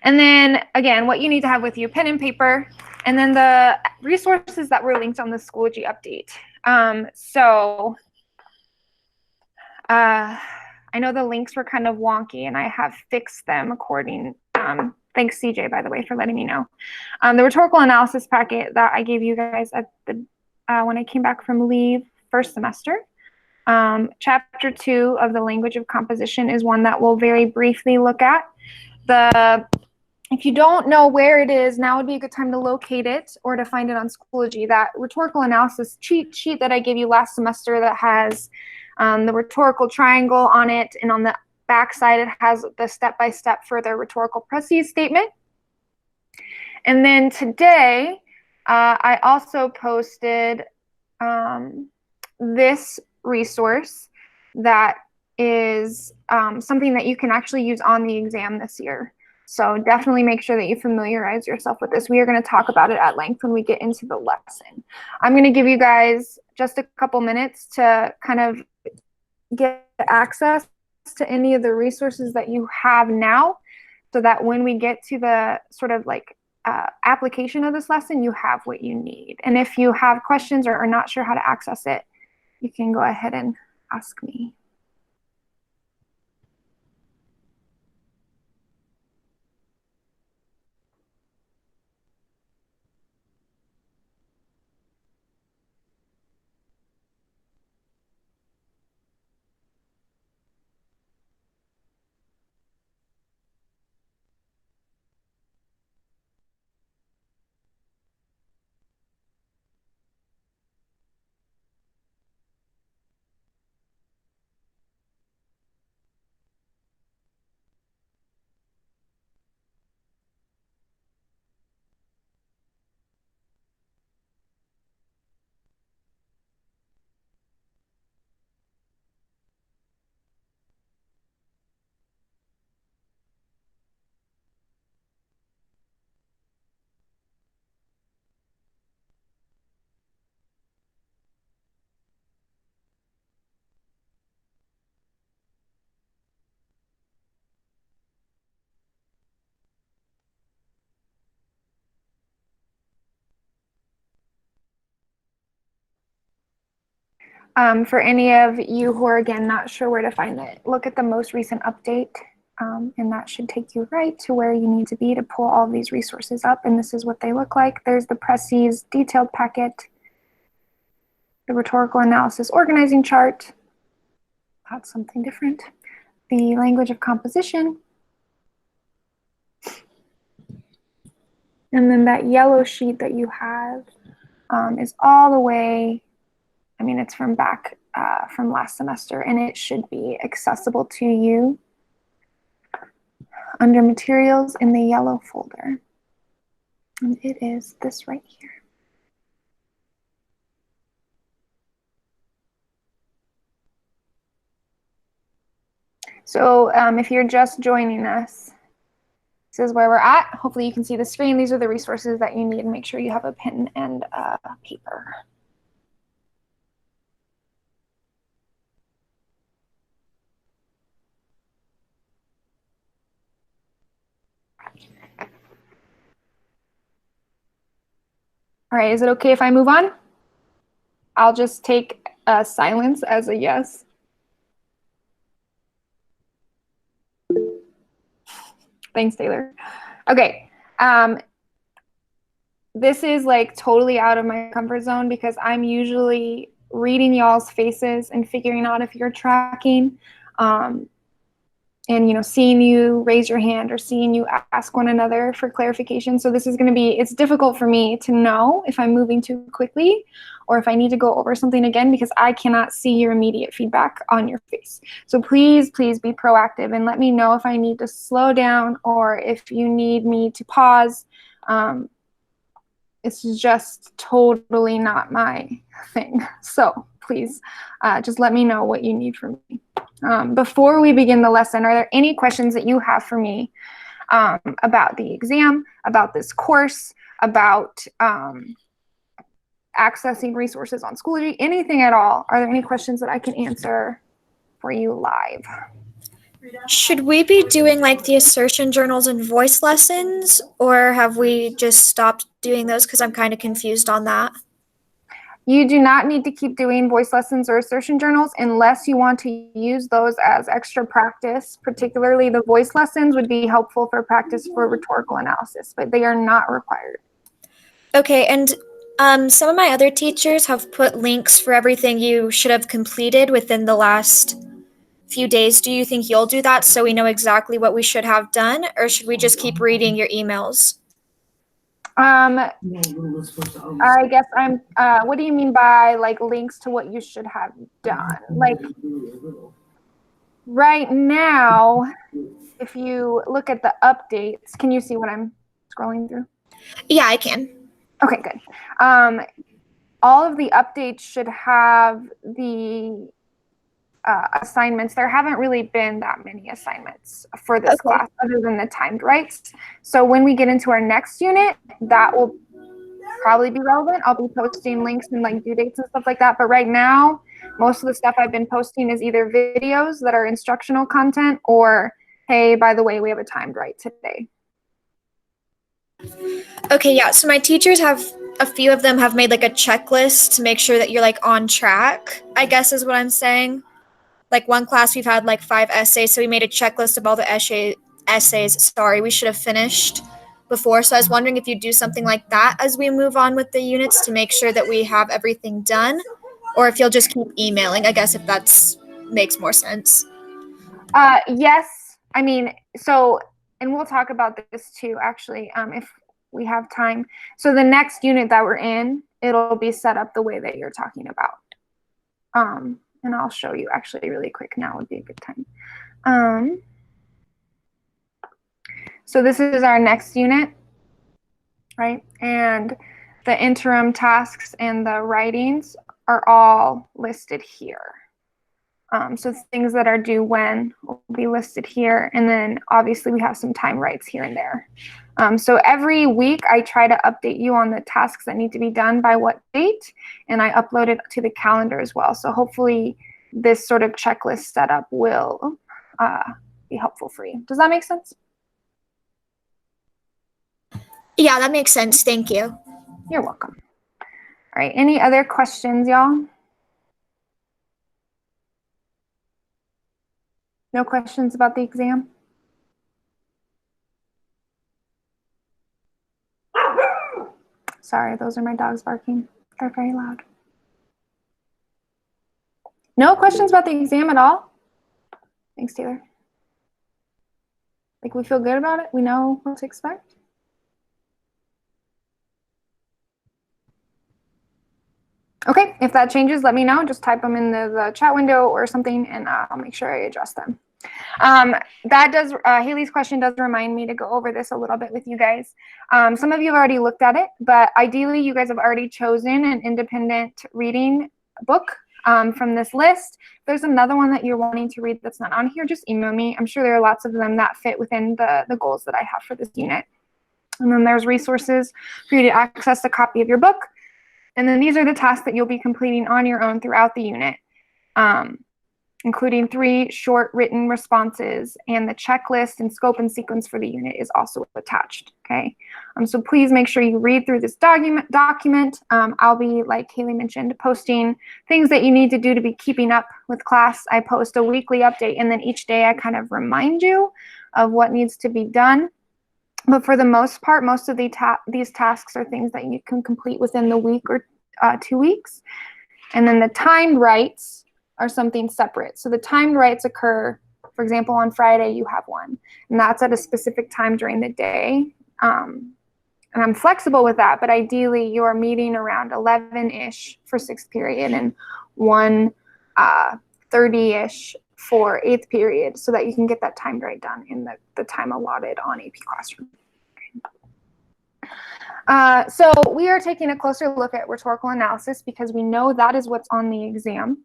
And then again, what you need to have with you, pen and paper, and then the resources that were linked on the Schoology update. I know the links were kind of wonky, and I have fixed them according. Thanks, CJ, by the way, for letting me know. The rhetorical analysis packet that I gave you guys at the when I came back from leave first semester. Chapter 2 of the language of composition is one that we'll very briefly look at. If you don't know where it is, now would be a good time to locate it or to find it on Schoology. That rhetorical analysis cheat sheet that I gave you last semester that has the rhetorical triangle on it, and on the back side it has the step-by-step for the rhetorical précis statement. And then today, I also posted this resource that is something that you can actually use on the exam this year. So definitely make sure that you familiarize yourself with this. We are going to talk about it at length when we get into the lesson. I'm going to give you guys just a couple minutes to kind of get access to any of the resources that you have now, so that when we get to the sort of like application of this lesson, you have what you need. And if you have questions or are not sure how to access it, you can go ahead and ask me. For any of you who are, again, not sure where to find it, look at the most recent update, and that should take you right to where you need to be to pull all of these resources up. And this is what they look like. There's the précis detailed packet, the rhetorical analysis organizing chart. That's something different. The language of composition. And then that yellow sheet that you have is all the way, I mean, it's from back from last semester, and it should be accessible to you under materials in the yellow folder. And it is this right here. So if you're just joining us, this is where we're at. Hopefully you can see the screen. These are the resources that you need, and make sure you have a pen and paper. All right, is it okay if I move on? I'll just take silence as a yes. Thanks, Taylor. Okay. This is like totally out of my comfort zone, because I'm usually reading y'all's faces and figuring out if you're tracking, and, you know, seeing you raise your hand or seeing you ask one another for clarification. So this is going to be, it's difficult for me to know if I'm moving too quickly or if I need to go over something again, because I cannot see your immediate feedback on your face. So please, please be proactive and let me know if I need to slow down or if you need me to pause. It's just totally not my thing. So please just let me know what you need from me. Before we begin the lesson, are there any questions that you have for me about the exam, about this course, about accessing resources on Schoology, anything at all? Are there any questions that I can answer for you live? Should we be doing like the assertion journals and voice lessons, or have we just stopped doing those? Because I'm kind of confused on that. You do not need to keep doing voice lessons or assertion journals unless you want to use those as extra practice. Particularly the voice lessons would be helpful for practice for rhetorical analysis, but they are not required. Okay, and some of my other teachers have put links for everything you should have completed within the last few days. Do you think you'll do that so we know exactly what we should have done, or should we just keep reading your emails? I guess what do you mean by like links to what you should have done? Like right now, if you look at the updates, can you see what I'm scrolling through? Yeah, I can. Okay, good. All of the updates should have the assignments. There haven't really been that many assignments for this class other than the timed writes. So when we get into our next unit, that will probably be relevant. I'll be posting links and like due dates and stuff like that. But right now, most of the stuff I've been posting is either videos that are instructional content or, hey, by the way, we have a timed write today. Okay, yeah. So my teachers have, a few of them have made like a checklist to make sure that you're like on track, I guess is what I'm saying. Like one class we've had like 5 essays, so we made a checklist of all the essays, sorry, we should have finished before. So I was wondering if you do something like that as we move on with the units to make sure that we have everything done, or if you'll just keep emailing, I guess, if that's makes more sense. Yes, I mean, so, and we'll talk about this too, actually, if we have time. So the next unit that we're in, it'll be set up the way that you're talking about. And I'll show you actually really quick. Now would be a good time. So this is our next unit, right? And the interim tasks and the writings are all listed here. So things that are due when will be listed here. And then obviously we have some time writes here and there. So every week I try to update you on the tasks that need to be done by what date, and I upload it to the calendar as well. So hopefully this sort of checklist setup will be helpful for you. Does that make sense? Yeah, that makes sense. Thank you. You're welcome. All right, any other questions, y'all? No questions about the exam? Sorry, those are my dogs barking. They're very loud. No questions about the exam at all? Thanks, Taylor. Like, we feel good about it? We know what to expect? Okay, if that changes, let me know. Just type them in the chat window or something, and I'll make sure I address them. That does, Haley's question does remind me to go over this a little bit with you guys. Some of you have already looked at it, but ideally you guys have already chosen an independent reading book from this list. If there's another one that you're wanting to read that's not on here, just email me. I'm sure there are lots of them that fit within the goals that I have for this unit. And then there's resources for you to access a copy of your book. And then these are the tasks that you'll be completing on your own throughout the unit, including 3 short written responses, and the checklist and scope and sequence for the unit is also attached, okay? So please make sure you read through this document. I'll be, like Haley mentioned, posting things that you need to do to be keeping up with class. I post a weekly update, and then each day I kind of remind you of what needs to be done. But for the most part, most of these tasks are things that you can complete within the week or 2 weeks. And then the timed writes are something separate. So the timed writes occur, for example, on Friday, you have one, and that's at a specific time during the day. And I'm flexible with that, but ideally you're meeting around 11-ish for 6th period and 1:30-ish for 8th period, so that you can get that timed write done in the time allotted on AP Classroom. So we are taking a closer look at rhetorical analysis because we know that is what's on the exam.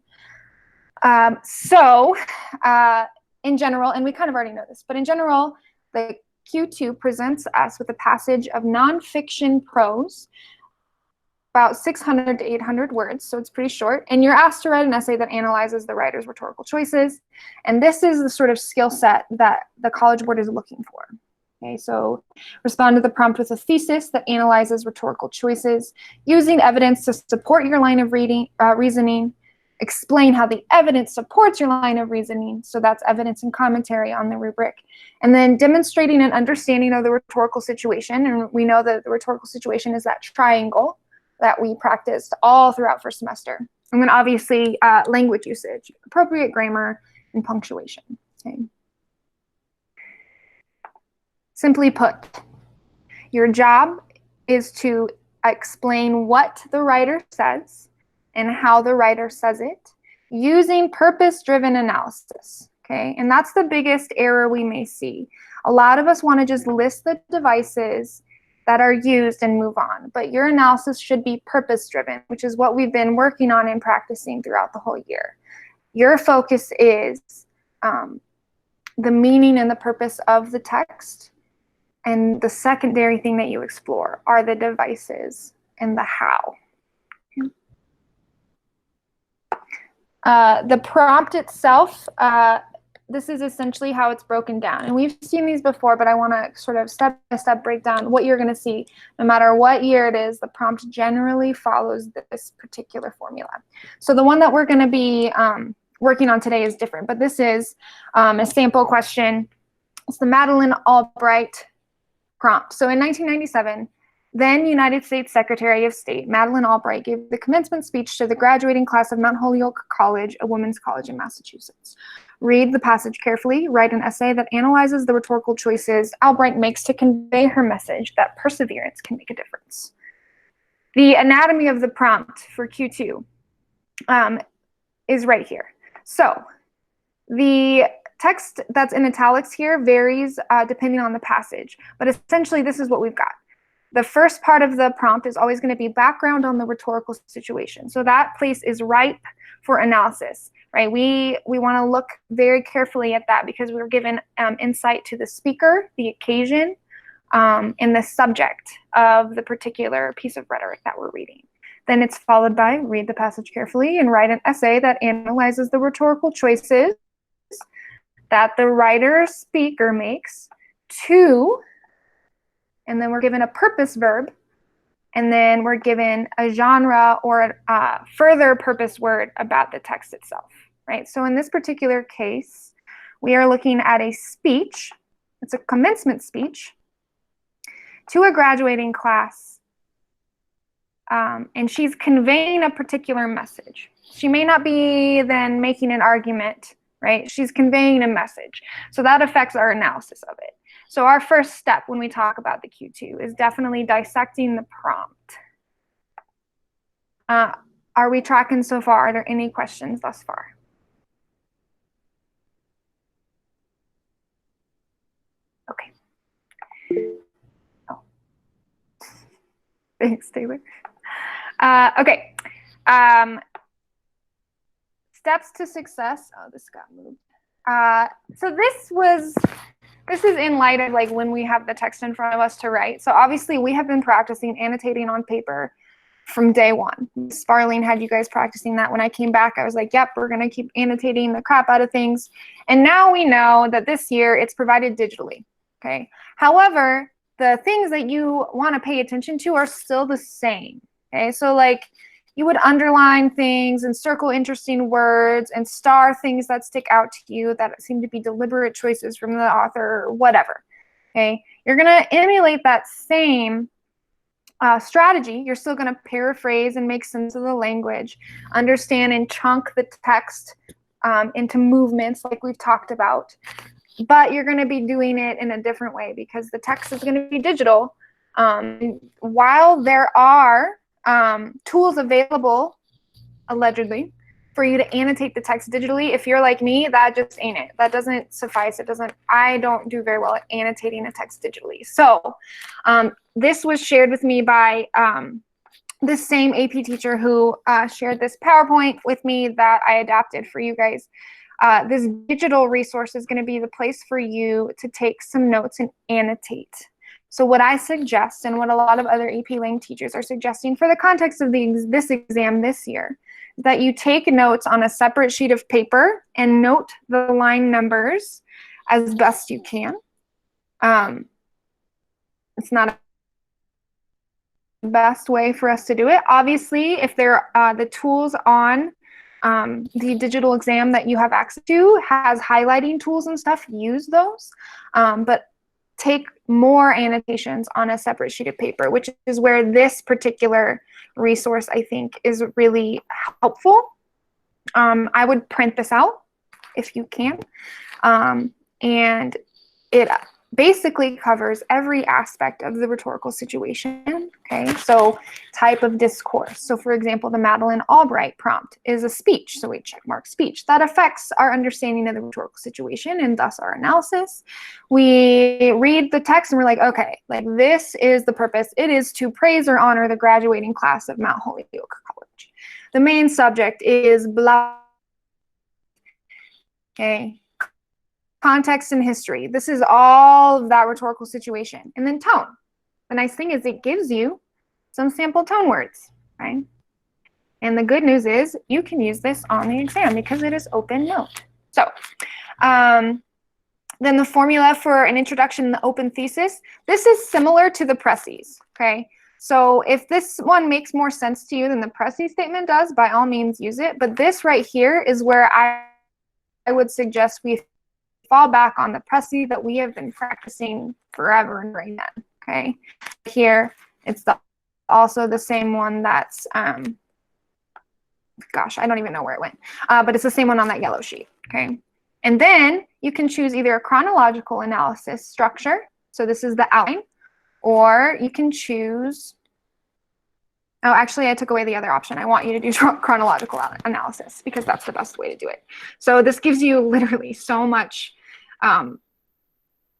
In general, and we kind of already know this, but in general, the Q2 presents us with a passage of nonfiction prose about 600 to 800 words, so it's pretty short. And you're asked to write an essay that analyzes the writer's rhetorical choices. And this is the sort of skill set that the College Board is looking for. Okay, so respond to the prompt with a thesis that analyzes rhetorical choices, using evidence to support your line of reasoning, explain how the evidence supports your line of reasoning, so that's evidence and commentary on the rubric, and then demonstrating an understanding of the rhetorical situation. And we know that the rhetorical situation is that triangle that we practiced all throughout first semester. And then obviously language usage, appropriate grammar, and punctuation. Okay. Simply put, your job is to explain what the writer says and how the writer says it using purpose-driven analysis, okay? And that's the biggest error we may see. A lot of us want to just list the devices that are used and move on, but your analysis should be purpose-driven, which is what we've been working on and practicing throughout the whole year. Your focus is the meaning and the purpose of the text, and the secondary thing that you explore are the devices and the how. The prompt itself, this is essentially how it's broken down. And we've seen these before, but I want to sort of step-by-step break down what you're going to see. No matter what year it is, the prompt generally follows this particular formula. So the one that we're going to be working on today is different, but this is a sample question. It's the Madeleine Albright prompt. So in 1997, then United States Secretary of State Madeleine Albright gave the commencement speech to the graduating class of Mount Holyoke College, a women's college in Massachusetts. Read the passage carefully, write an essay that analyzes the rhetorical choices Albright makes to convey her message that perseverance can make a difference. The anatomy of the prompt for Q2 is right here. So the text that's in italics here varies depending on the passage, but essentially this is what we've got. The first part of the prompt is always going to be background on the rhetorical situation. So that place is ripe for analysis, right? We want to look very carefully at that because we're given insight to the speaker, the occasion, and the subject of the particular piece of rhetoric that we're reading. Then it's followed by read the passage carefully and write an essay that analyzes the rhetorical choices that the writer speaker makes to, and then we're given a purpose verb, and then we're given a genre or a further purpose word about the text itself, right? So in this particular case, we are looking at a speech. It's a commencement speech to a graduating class, and she's conveying a particular message. She may not be then making an argument, right? She's conveying a message. So that affects our analysis of it. So our first step when we talk about the Q2 is definitely dissecting the prompt. Are we tracking so far? Are there any questions thus far? Okay. Oh. Thanks, Taylor. Okay. Steps to success. Oh, this got moved. So this is in light of like when we have the text in front of us to write. So obviously we have been practicing annotating on paper from day one. Ms. Farling had you guys practicing that. When I came back, I was like, yep, we're gonna keep annotating the crap out of things. And now we know that this year it's provided digitally, okay? However, the things that you wanna pay attention to are still the same, okay? So like, you would underline things and circle interesting words and star things that stick out to you that seem to be deliberate choices from the author or whatever, okay? You're going to emulate that same strategy. You're still going to paraphrase and make sense of the language, understand and chunk the text into movements like we've talked about, but you're going to be doing it in a different way because the text is going to be digital. While there are tools available, allegedly, for you to annotate the text digitally. If you're like me, that just ain't it. That doesn't suffice. I don't do very well at annotating a text digitally. So this was shared with me by this same AP teacher who shared this PowerPoint with me that I adapted for you guys. This digital resource is going to be the place for you to take some notes and annotate. So what I suggest, and what a lot of other AP Lang teachers are suggesting for the context of this exam this year, is that you take notes on a separate sheet of paper and note the line numbers as best you can. It's not the best way for us to do it. Obviously, if there the tools on the digital exam that you have access to has highlighting tools and stuff, use those. But take more annotations on a separate sheet of paper, which is where this particular resource, I think, is really helpful. I would print this out if you can. And it basically covers every aspect of the rhetorical situation, okay? So type of discourse. So for example, the Madeleine Albright prompt is a speech, so we check mark speech. That affects our understanding of the rhetorical situation and thus our analysis. We read the text and we're like, okay, like this is the purpose. It is to praise or honor the graduating class of Mount Holyoke College. The main subject is blah, okay? Context and history. This is all of that rhetorical situation. And then tone. The nice thing is it gives you some sample tone words, right? And the good news is you can use this on the exam because it is open note. So then the formula for an introduction and the open thesis, this is similar to the Précis, okay? So if this one makes more sense to you than the Précis statement does, by all means use it. But this right here is where I would suggest we fall back on the Précis that we have been practicing forever and right now, okay? Here, it's also the same one that's, gosh, I don't even know where it went, but it's the same one on that yellow sheet, okay? And then you can choose either a chronological analysis structure, so this is the outline, or you can choose, oh, actually, I took away the other option. I want you to do chronological analysis because that's the best way to do it. So this gives you literally so much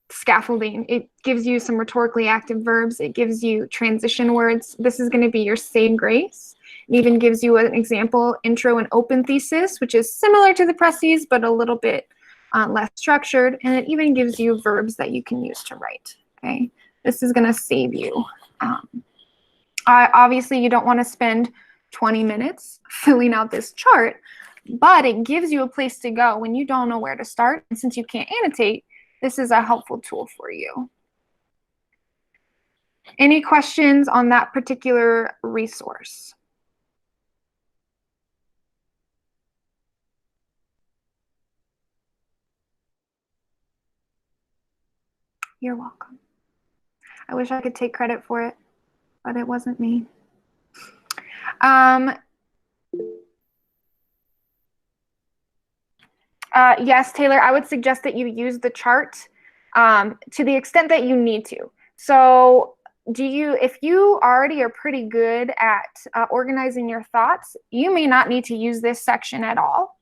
scaffolding. It gives you some rhetorically active verbs. It gives you transition words. This is going to be your save grace. It even gives you an example intro and open thesis, which is similar to the Précis, but a little bit less structured. And it even gives you verbs that you can use to write. Okay, this is going to save you. Obviously, you don't want to spend 20 minutes filling out this chart, but it gives you a place to go when you don't know where to start. And since you can't annotate, this is a helpful tool for you. Any questions on that particular resource? You're welcome. I wish I could take credit for it, but it wasn't me. Yes, Taylor, I would suggest that you use the chart to the extent that you need to. So if you already are pretty good at organizing your thoughts, you may not need to use this section at all.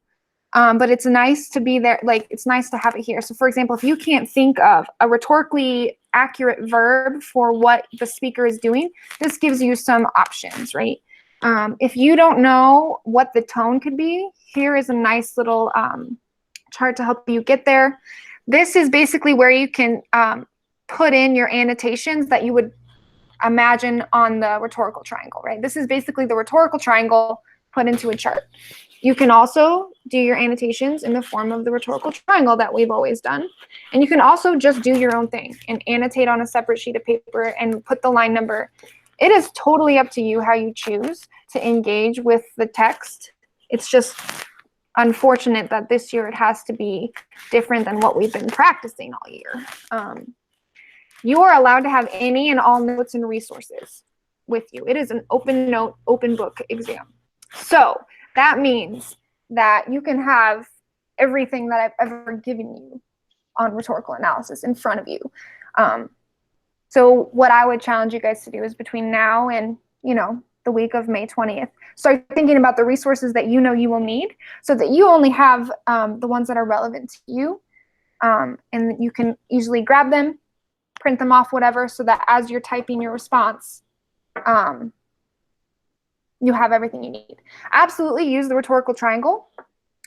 But it's nice to be there, like it's nice to have it here. So for example, if you can't think of a rhetorically accurate verb for what the speaker is doing, this gives you some options, right? If you don't know what the tone could be, here is a nice little chart to help you get there. This is basically where you can put in your annotations that you would imagine on the rhetorical triangle, right? This is basically the rhetorical triangle put into a chart. You can also do your annotations in the form of the rhetorical triangle that we've always done. And you can also just do your own thing and annotate on a separate sheet of paper and put the line number. It is totally up to you how you choose to engage with the text. It's just unfortunate that this year it has to be different than what we've been practicing all year. You are allowed to have any and all notes and resources with you. It is an open note, open book exam. So that means that you can have everything that I've ever given you on rhetorical analysis in front of you. So what I would challenge you guys to do is between now and, the week of May 20th, start thinking about the resources that you know you will need so that you only have the ones that are relevant to you. And you can easily grab them, print them off, whatever, so that as you're typing your response, you have everything you need. Absolutely use the rhetorical triangle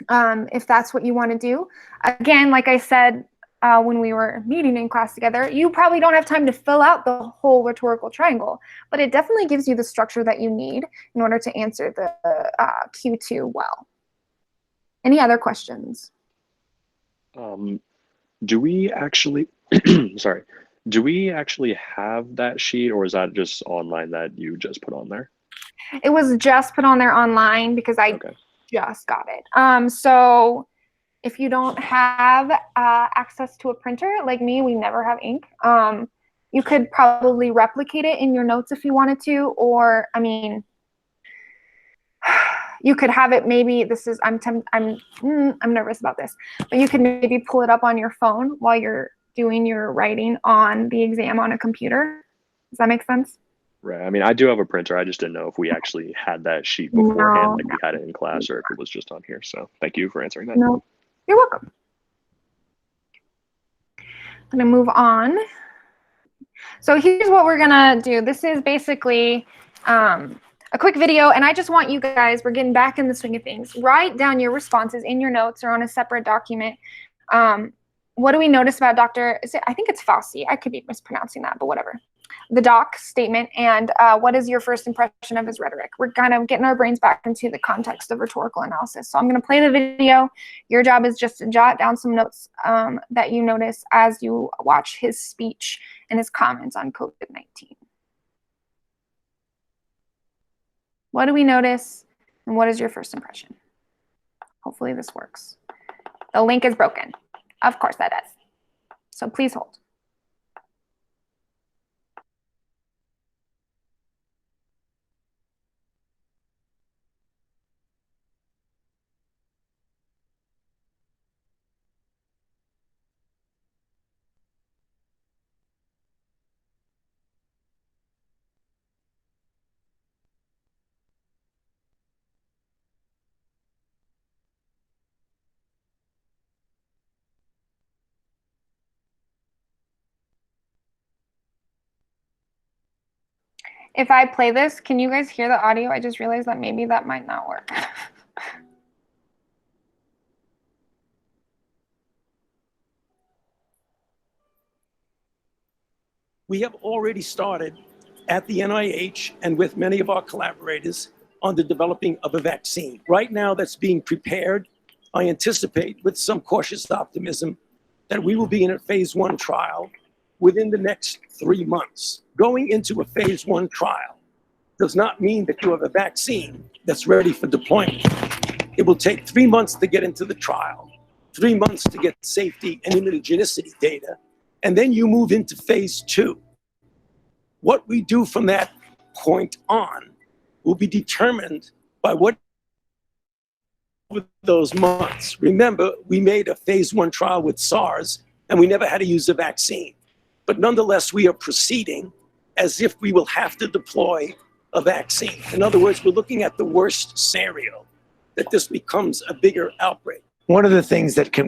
if that's what you want to do. Again, like I said, when we were meeting in class together. You probably don't have time to fill out the whole rhetorical triangle, but it definitely gives you the structure that you need in order to answer the Q2 well. Any other questions? Do we actually, sorry, do we actually have that sheet, or is that just online that you just put on there? It was just put on there online because I just got it. So if you don't have access to a printer, like me, we never have ink. You could probably replicate it in your notes if you wanted to, or I mean, you could have it. Maybe this is I'm nervous about this, but you could maybe pull it up on your phone while you're doing your writing on the exam on a computer. Does that make sense? Right. I mean, I do have a printer. I just didn't know if we actually had that sheet beforehand, like we had it in class, or if it was just on here. So thank you for answering that. No, you're welcome. I'm gonna move on. So here's what we're gonna do. This is basically a quick video, and I just want you guys, we're getting back in the swing of things. Write down your responses in your notes or on a separate document. What do we notice about Dr. I think it's Fossey. I could be mispronouncing that, but whatever. The doc statement, and what is your first impression of his rhetoric? We're kind of getting our brains back into the context of rhetorical analysis. So I'm going to play the video. Your job is just to jot down some notes that you notice as you watch his speech and his comments on COVID-19. What do we notice, and what is your first impression? Hopefully this works. The link is broken. Of course that does. So please hold. If I play this, can you guys hear the audio? I just realized that maybe that might not work. We have already started at the NIH and with many of our collaborators on the developing of a vaccine. Right now that's being prepared. I anticipate with some cautious optimism that we will be in a phase 1 trial within the next 3 months. Going into a phase 1 trial does not mean that you have a vaccine that's ready for deployment. It will take 3 months to get into the trial, 3 months to get safety and immunogenicity data, and then you move into phase 2. What we do from that point on will be determined by what those months. Remember, we made a phase 1 trial with SARS, and we never had to use a vaccine. But nonetheless, we are proceeding as if we will have to deploy a vaccine. In other words, we're looking at the worst scenario, that this becomes a bigger outbreak. One of the things that can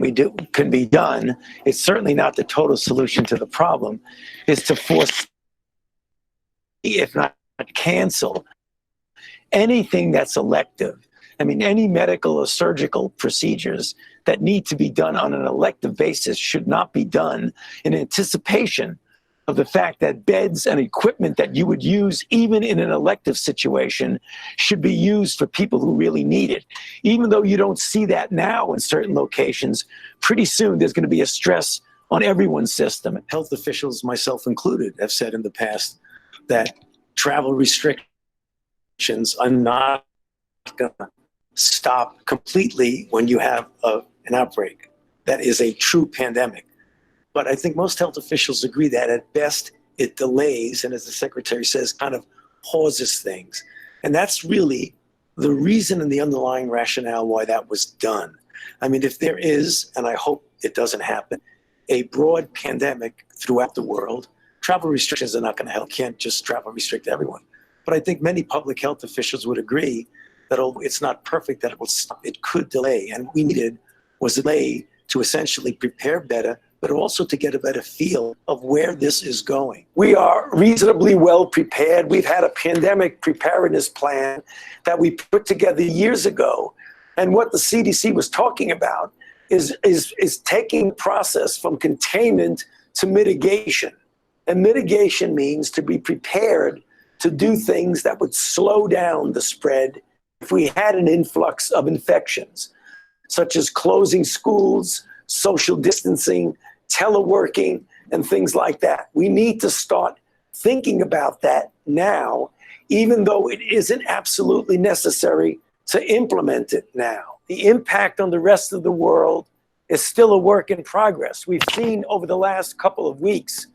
be done, it's certainly not the total solution to the problem, is to force, if not cancel, anything that's elective. I mean, any medical or surgical procedures that need to be done on an elective basis should not be done in anticipation of the fact that beds and equipment that you would use even in an elective situation should be used for people who really need it. Even though you don't see that now in certain locations, pretty soon there's going to be a stress on everyone's system. Health officials, myself included, have said in the past that travel restrictions are not going to stop completely when you have an outbreak that is a true pandemic. But I think most health officials agree that at best it delays, and as the secretary says, kind of pauses things. And that's really the reason and the underlying rationale why that was done. I mean, if there is, and I hope it doesn't happen, a broad pandemic throughout the world, travel restrictions are not going to help. You can't just travel restrict everyone. But I think many public health officials would agree that although it's not perfect, that it will stop, it could delay. And what we needed was a delay to essentially prepare better, but also to get a better feel of where this is going. We are reasonably well prepared. We've had a pandemic preparedness plan that we put together years ago. And what the CDC was talking about is taking the process from containment to mitigation. And mitigation means to be prepared to do things that would slow down the spread if we had an influx of infections, such as closing schools, social distancing, teleworking, and things like that. We need to start thinking about that now, even though it isn't absolutely necessary to implement it now. The impact on the rest of the world is still a work in progress. We've seen over the last couple of weeks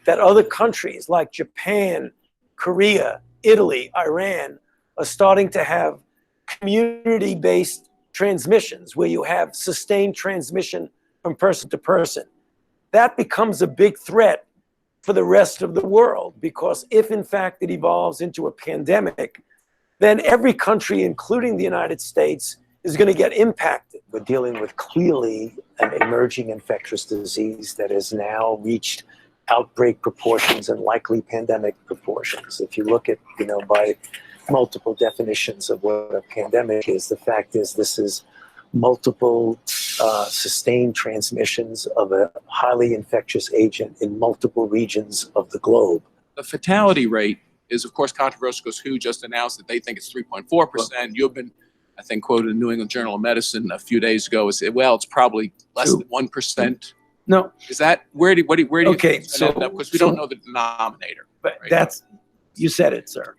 that other countries like Japan, Korea, Italy, Iran are starting to have community-based transmissions where you have sustained transmission from person to person. That becomes a big threat for the rest of the world, because if in fact it evolves into a pandemic, then every country, including the United States, is going to get impacted. We're dealing with clearly an emerging infectious disease that has now reached outbreak proportions and likely pandemic proportions. If you look at, by multiple definitions of what a pandemic is, the fact is this is multiple sustained transmissions of a highly infectious agent in multiple regions of the globe. The fatality rate is, of course, controversial because WHO just announced that they think it's 3.4%. You've been, I think, quoted in New England Journal of Medicine a few days ago and said, well, it's probably less than 1%. No. Is that, where do you Okay, think it's going to end up? Because we don't know the denominator. But right? You said it, sir.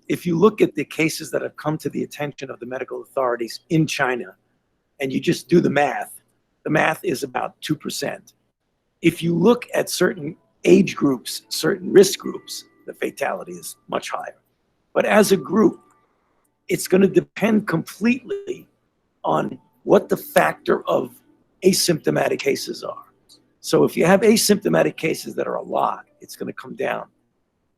If you look at the cases that have come to the attention of the medical authorities in China, and you just do the math is about 2%. If you look at certain age groups, certain risk groups, the fatality is much higher. But as a group, it's going to depend completely on what the factor of asymptomatic cases are. So if you have asymptomatic cases that are a lot, it's going to come down.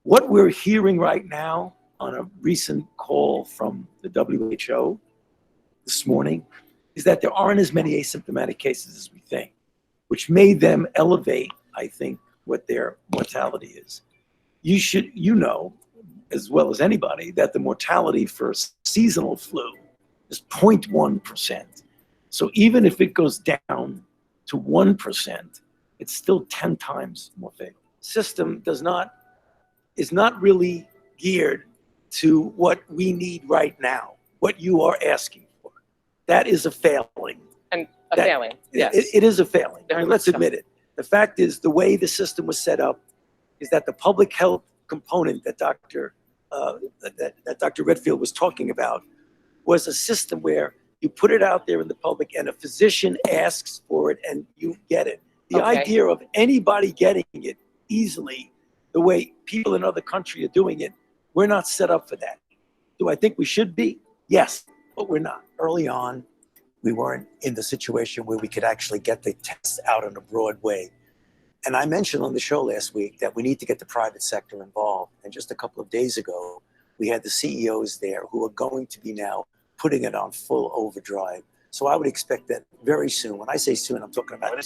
What we're hearing right now on a recent call from the WHO this morning is that there aren't as many asymptomatic cases as we think, which made them elevate, I think, what their mortality is. You know, as well as anybody, that the mortality for seasonal flu is 0.1%. So even if it goes down to 1%, it's still 10 times more fatal. System is not really geared to what we need right now, what you are asking for. That is a failing. And a failing, yes. It is a failing. I mean, let's admit it. The fact is, the way the system was set up is that the public health component that Dr. Redfield was talking about was a system where you put it out there in the public and a physician asks for it and you get it. The idea of anybody getting it easily, the way people in other countries are doing it, we're not set up for that. Do I think we should be? Yes, but we're not. Early on, we weren't in the situation where we could actually get the tests out in a broad way. And I mentioned on the show last week that we need to get the private sector involved. And just a couple of days ago, we had the CEOs there who are going to be now putting it on full overdrive. So I would expect that very soon. When I say soon, I'm talking about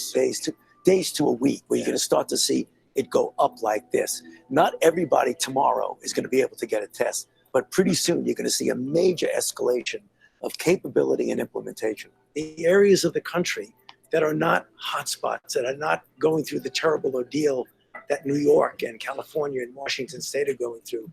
days to a week, where you're going to start to see it go up like this. Not everybody tomorrow is going to be able to get a test, but pretty soon you're going to see a major escalation of capability and implementation. The areas of the country that are not hotspots, that are not going through the terrible ordeal that New York and California and Washington State are going through,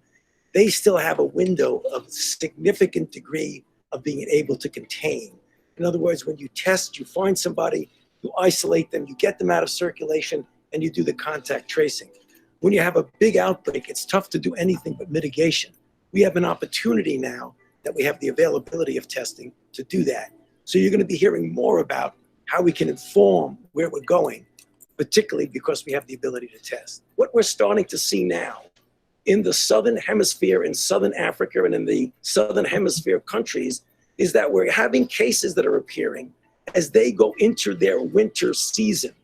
they still have a window of significant degree of being able to contain. In other words, when you test, you find somebody, you isolate them, you get them out of circulation, and you do the contact tracing. When you have a big outbreak, it's tough to do anything but mitigation. We have an opportunity now that we have the availability of testing to do that. So you're going to be hearing more about how we can inform where we're going, particularly because we have the ability to test. What we're starting to see now in the Southern Hemisphere, in Southern Africa, and in the Southern Hemisphere countries is that we're having cases that are appearing as they go into their winter season.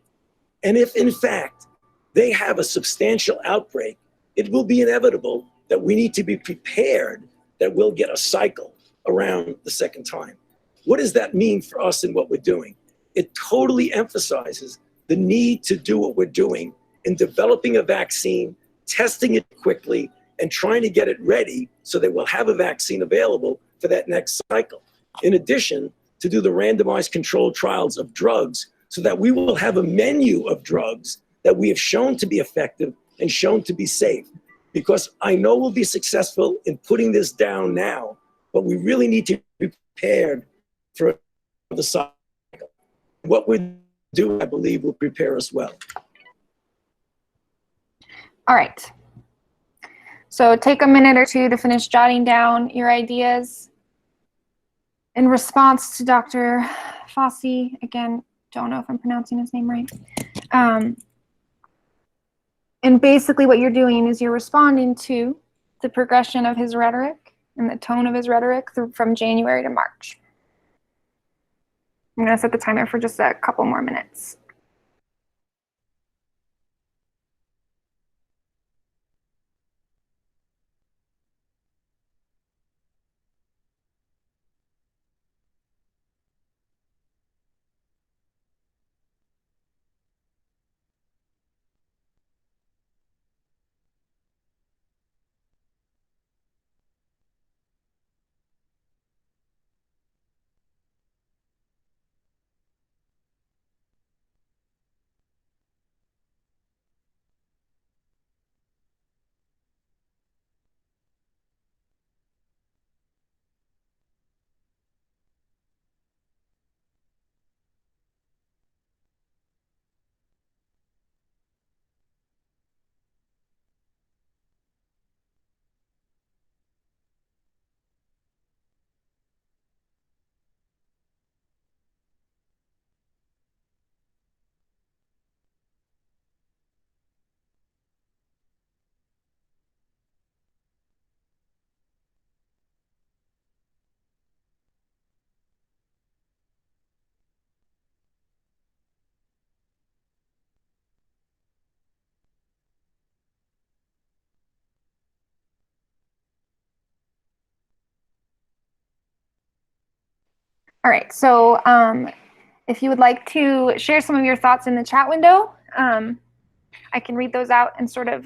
And if, in fact, they have a substantial outbreak, it will be inevitable that we need to be prepared that we'll get a cycle around the second time. What does that mean for us and what we're doing? It totally emphasizes the need to do what we're doing in developing a vaccine, testing it quickly, and trying to get it ready so that we'll have a vaccine available for that next cycle. In addition, to do the randomized controlled trials of drugs so that we will have a menu of drugs that we have shown to be effective and shown to be safe. Because I know we'll be successful in putting this down now, but we really need to be prepared for the cycle. What we do, I believe, will prepare us well. All right. So take a minute or two to finish jotting down your ideas in response to Dr. Fossey. Again, don't know if I'm pronouncing his name right. And basically what you're doing is you're responding to the progression of his rhetoric and the tone of his rhetoric from January to March. I'm going to set the timer for just a couple more minutes. All right, so if you would like to share some of your thoughts in the chat window, I can read those out and sort of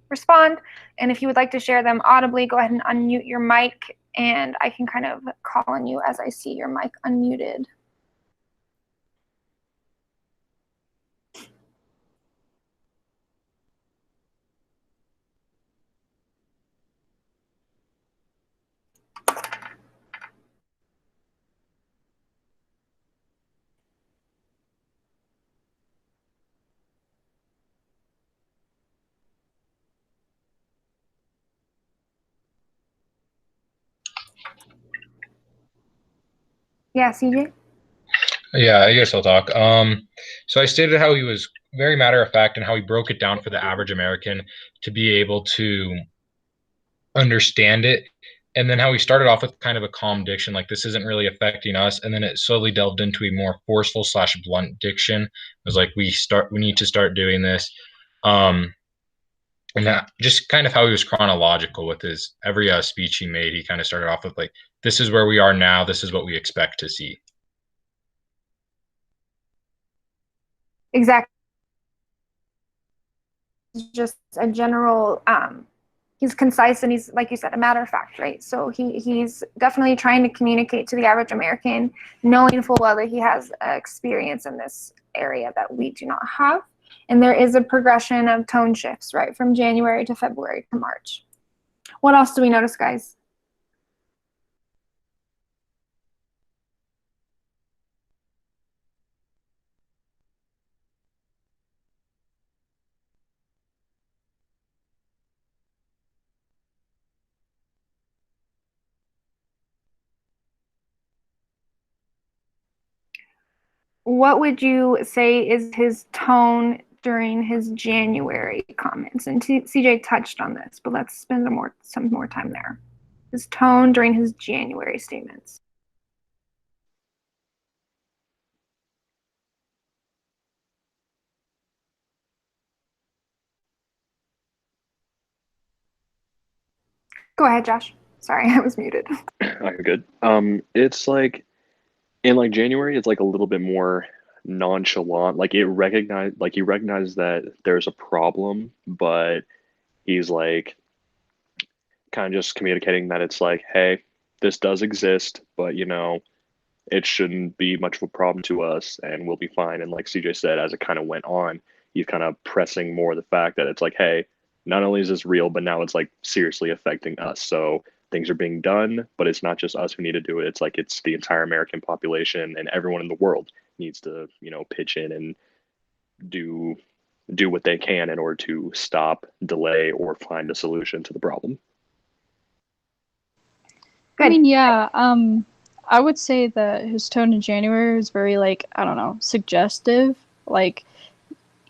respond. And if you would like to share them audibly, go ahead and unmute your mic, and I can kind of call on you as I see your mic unmuted. Yeah, CJ? Yeah, I guess I'll talk. So I stated how he was very matter of fact and how he broke it down for the average American to be able to understand it. And then how he started off with kind of a calm diction, like this isn't really affecting us. And then it slowly delved into a more forceful / blunt diction. It was like, we need to start doing this. And that just kind of how he was chronological with his every speech he made. He kind of started off with like, this is where we are now. This is what we expect to see. Exactly. Just a general, he's concise and he's, like you said, a matter of fact, right? So he's definitely trying to communicate to the average American, knowing full well that he has experience in this area that we do not have. And there is a progression of tone shifts, right, from January to February to March. What else do we notice, guys? What would you say is his tone during his January comments? And CJ touched on this, but let's spend some more time there. His tone during his January statements. Go ahead, Josh. Sorry, I was muted. You're good. It's like in like January, it's like a little bit more nonchalant. Like he recognized that there's a problem, but he's like kind of just communicating that it's like, hey, this does exist, but you know, it shouldn't be much of a problem to us and we'll be fine. And like CJ said, as it kind of went on, he's kind of pressing more the fact that it's like, hey, not only is this real, but now it's like seriously affecting us. So things are being done, but it's not just us who need to do it. It's like it's the entire American population and everyone in the world needs to, pitch in and do what they can in order to stop, delay, or find a solution to the problem. Good. I mean, yeah, I would say that his tone in January was very, like, I don't know, suggestive. Like,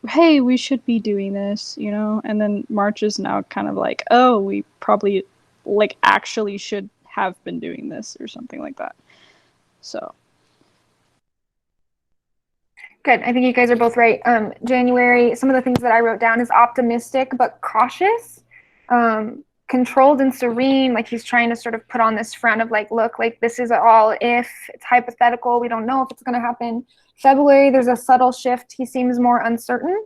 hey, we should be doing this, And then March is now kind of like, oh, we probably, like, actually should have been doing this or something like that. So. Good. I think you guys are both right. January, some of the things that I wrote down is optimistic but cautious. Controlled and serene, like he's trying to sort of put on this front of like, look, like this is all if, it's hypothetical, we don't know if it's going to happen. February, there's a subtle shift. He seems more uncertain,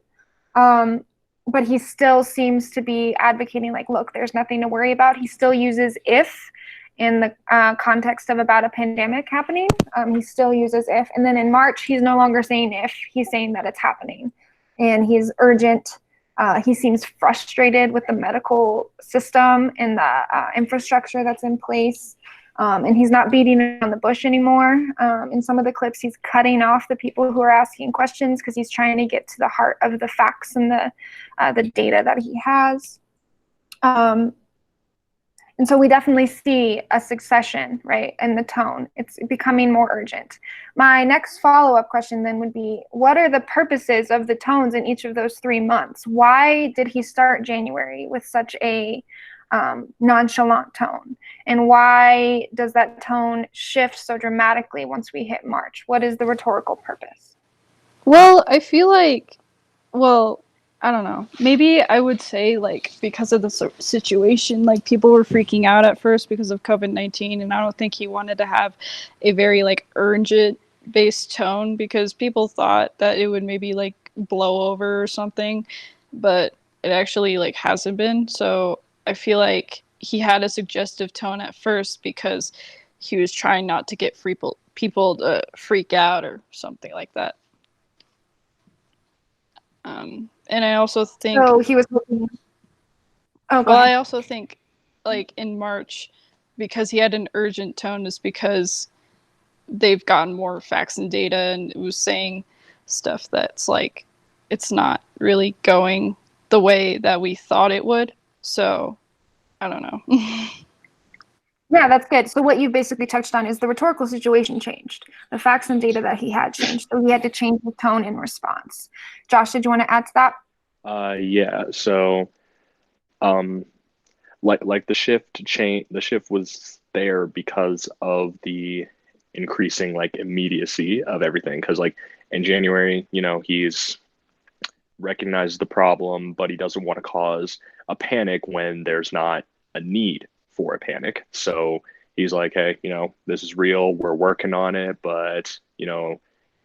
but he still seems to be advocating like, look, there's nothing to worry about. He still uses if in the context of about a pandemic happening. He still uses if. And then in March, he's no longer saying if, he's saying that it's happening. And he's urgent. He seems frustrated with the medical system and the infrastructure that's in place. And he's not beating around the bush anymore. In some of the clips, he's cutting off the people who are asking questions because he's trying to get to the heart of the facts and the data that he has. And so we definitely see a succession, right, in the tone. It's becoming more urgent. My next follow-up question then would be, what are the purposes of the tones in each of those 3 months? Why did he start January with such a nonchalant tone? And why does that tone shift so dramatically once we hit March? What is the rhetorical purpose? Well, I feel like, I don't know. Maybe I would say, like, because of the situation, like, people were freaking out at first because of COVID-19, and I don't think he wanted to have a very, like, urgent-based tone because people thought that it would maybe, like, blow over or something, but it actually, like, hasn't been. So I feel like he had a suggestive tone at first because he was trying not to get people to freak out or something like that. And I also think. So he was looking. Oh, go well, ahead. I also think, like, in March, because he had an urgent tone, is because they've gotten more facts and data, and it was saying stuff that's like, it's not really going the way that we thought it would. So, I don't know. Yeah, that's good. So what you basically touched on is the rhetorical situation changed. The facts and data that he had changed. So he had to change the tone in response. Josh, did you want to add to that? Yeah. So, like the shift was there because of the increasing like immediacy of everything. Because like in January, he's recognized the problem, but he doesn't want to cause a panic when there's not a need for a panic. So he's like, hey, this is real. We're working on it. But,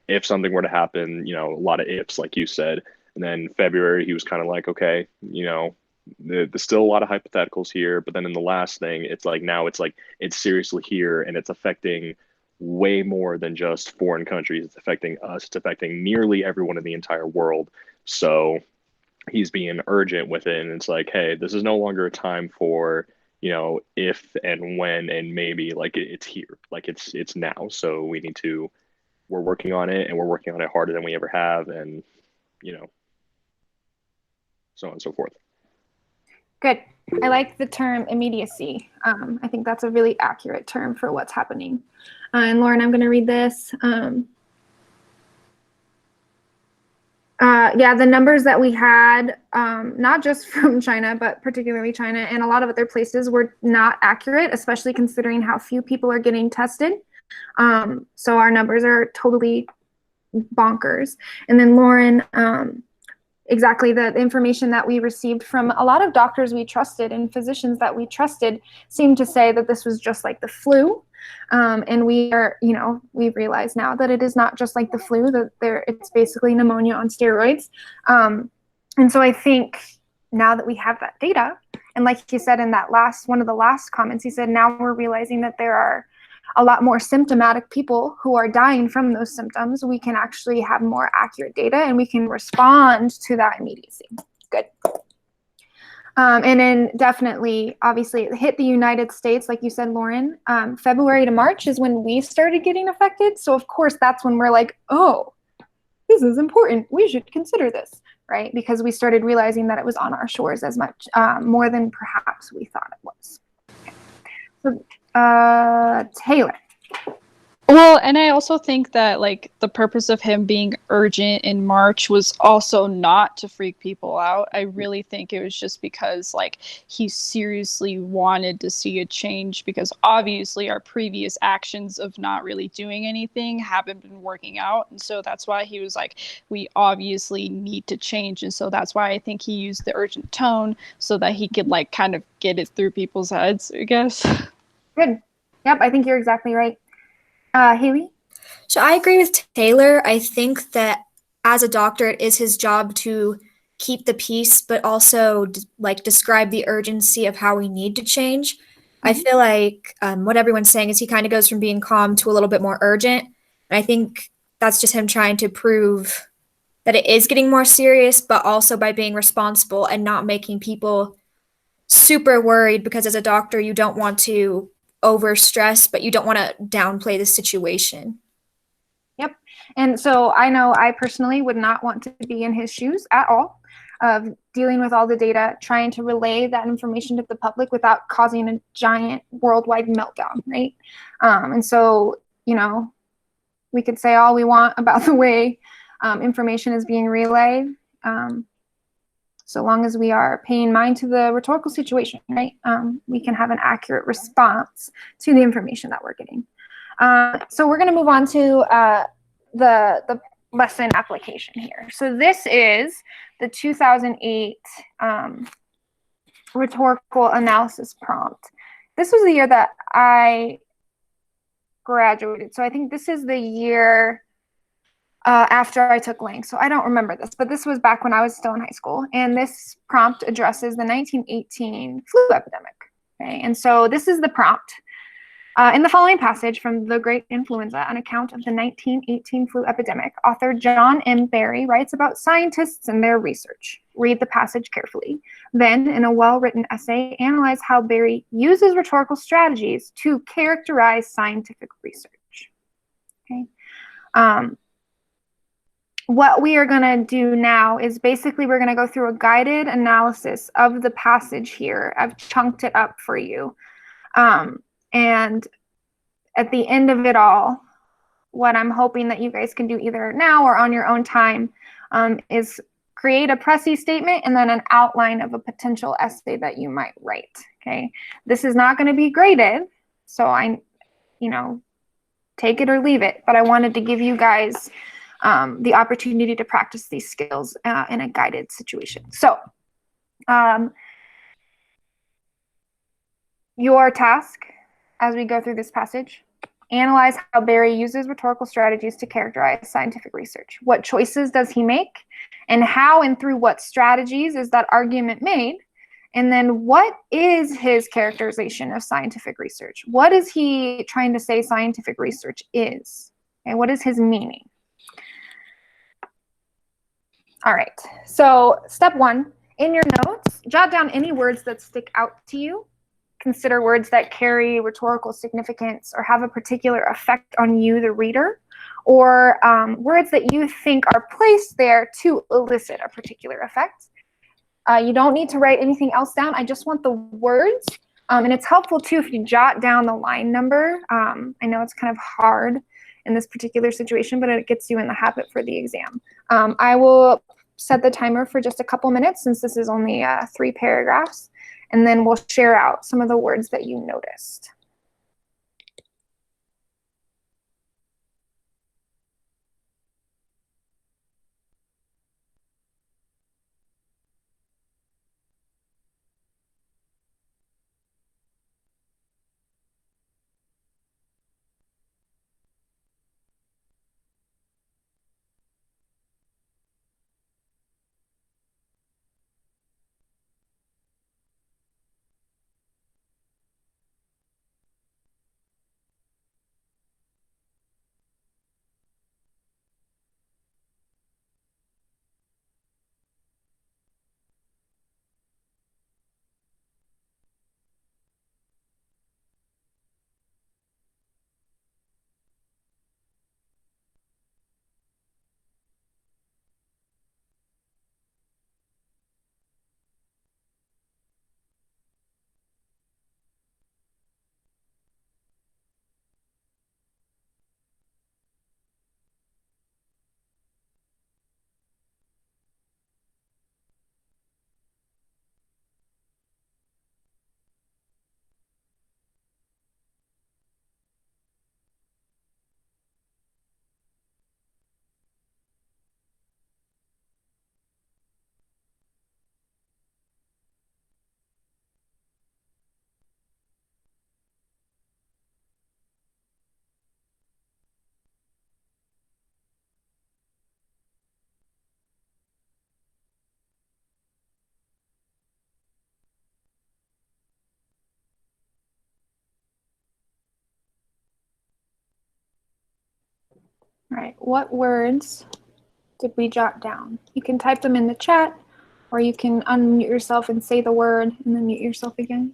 if something were to happen, a lot of ifs, like you said. And then February, he was kind of like, okay, there's still a lot of hypotheticals here. But then in the last thing, it's like now it's like it's seriously here and it's affecting way more than just foreign countries. It's affecting us. It's affecting nearly everyone in the entire world. So he's being urgent with it. And it's like, hey, this is no longer a time for, if and when and maybe, like it's here, like it's now. So we're working on it and we're working on it harder than we ever have. And, so on and so forth. Good. I like the term immediacy. I think that's a really accurate term for what's happening. And Lauren, I'm going to read this. Yeah, the numbers that we had, not just from China, but particularly China and a lot of other places were not accurate, especially considering how few people are getting tested. So our numbers are totally bonkers. And then Lauren, exactly, the information that we received from a lot of doctors we trusted and physicians that we trusted seemed to say that this was just like the flu. And we realize now that it is not just like the flu, that it's basically pneumonia on steroids. And so I think now that we have that data, and like he said in that one of the last comments, he said, now we're realizing that there are a lot more symptomatic people who are dying from those symptoms, we can actually have more accurate data and we can respond to that immediacy. Good. And then definitely, obviously, it hit the United States, like you said, Lauren. February to March is when we started getting affected. So of course, that's when we're like, oh, this is important. We should consider this, right? Because we started realizing that it was on our shores as much, more than perhaps we thought it was. Okay. So, Taylor. Well, and I also think that like the purpose of him being urgent in March was also not to freak people out. I really think it was just because like he seriously wanted to see a change, because obviously our previous actions of not really doing anything haven't been working out. And so that's why he was like, we obviously need to change. And so that's why I think he used the urgent tone so that he could like kind of get it through people's heads, I guess. Good. Yep, I think you're exactly right. Haley? So I agree with Taylor. I think that as a doctor, it is his job to keep the peace, but also like describe the urgency of how we need to change. I feel like what everyone's saying is he kind of goes from being calm to a little bit more urgent. And I think that's just him trying to prove that it is getting more serious, but also by being responsible and not making people super worried, because as a doctor, you don't want to overstress, but you don't want to downplay the situation. Yep. And so I know I personally would not want to be in his shoes at all, of dealing with all the data, trying to relay that information to the public without causing a giant worldwide meltdown, right? And so, you know, we could say all we want about the way information is being relayed, so long as we are paying mind to the rhetorical situation, right? We can have an accurate response to the information that we're getting. So we're going to move on to the lesson application here. So this is the 2008 rhetorical analysis prompt. This was the year that I graduated. So I think this is the year after I took Lang. So I don't remember this, but this was back when I was still in high school. And this prompt addresses the 1918 flu epidemic. Okay, and so this is the prompt. In the following passage from The Great Influenza, an account of the 1918 flu epidemic, author John M. Barry writes about scientists and their research. Read the passage carefully. Then, in a well-written essay, analyze how Barry uses rhetorical strategies to characterize scientific research. Okay. What we are going to do now is basically we're going to go through a guided analysis of the passage here. I've chunked it up for you. And at the end of it all, what I'm hoping that you guys can do either now or on your own time is create a Pressy statement and then an outline of a potential essay that you might write. Okay. This is not going to be graded, so take it or leave it. But I wanted to give you guys the opportunity to practice these skills in a guided situation. So your task as we go through this passage, analyze how Barry uses rhetorical strategies to characterize scientific research. What choices does he make? And how and through what strategies is that argument made? And then what is his characterization of scientific research? What is he trying to say scientific research is? And what is his meaning? All right, so step one, in your notes, jot down any words that stick out to you. Consider words that carry rhetorical significance or have a particular effect on you, the reader, or words that you think are placed there to elicit a particular effect. You don't need to write anything else down. I just want the words. And it's helpful too if you jot down the line number. I know it's kind of hard in this particular situation, but it gets you in the habit for the exam. I will set the timer for just a couple minutes since this is only 3 paragraphs, and then we'll share out some of the words that you noticed. All right, what words did we jot down? You can type them in the chat, or you can unmute yourself and say the word and then mute yourself again.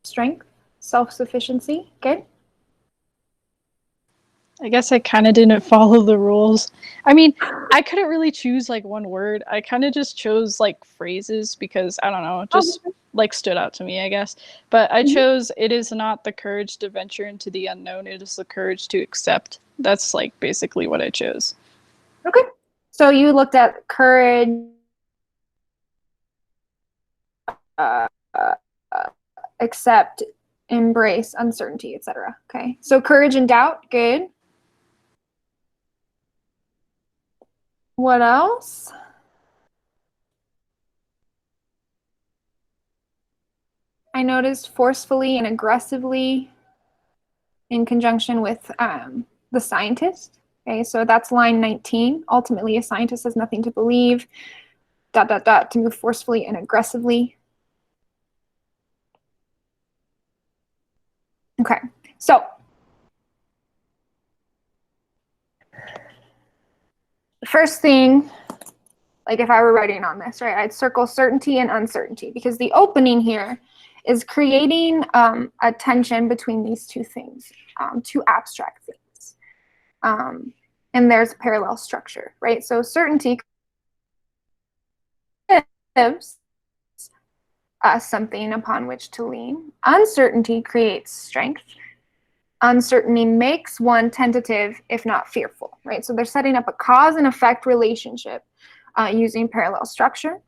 Strength, self-sufficiency, good. I guess I kind of didn't follow the rules. I mean, I couldn't really choose like one word. I kind of just chose like phrases because I don't know, it just like stood out to me, I guess. But I chose it is not the courage to venture into the unknown, it is the courage to accept. That's like basically what I chose. Okay. So you looked at courage, accept, embrace, uncertainty, etc. Okay. So courage and doubt, good. What else? I noticed forcefully and aggressively in conjunction with the scientist. Okay, so that's line 19. Ultimately, a scientist has nothing to believe, ... to move forcefully and aggressively. Okay, so the first thing, like if I were writing on this, right, I'd circle certainty and uncertainty because the opening here is creating a tension between these two things, two abstract things. And there's a parallel structure, right? So certainty gives something upon which to lean. Uncertainty creates strength. Uncertainty makes one tentative, if not fearful, right? So they're setting up a cause and effect relationship using parallel structure.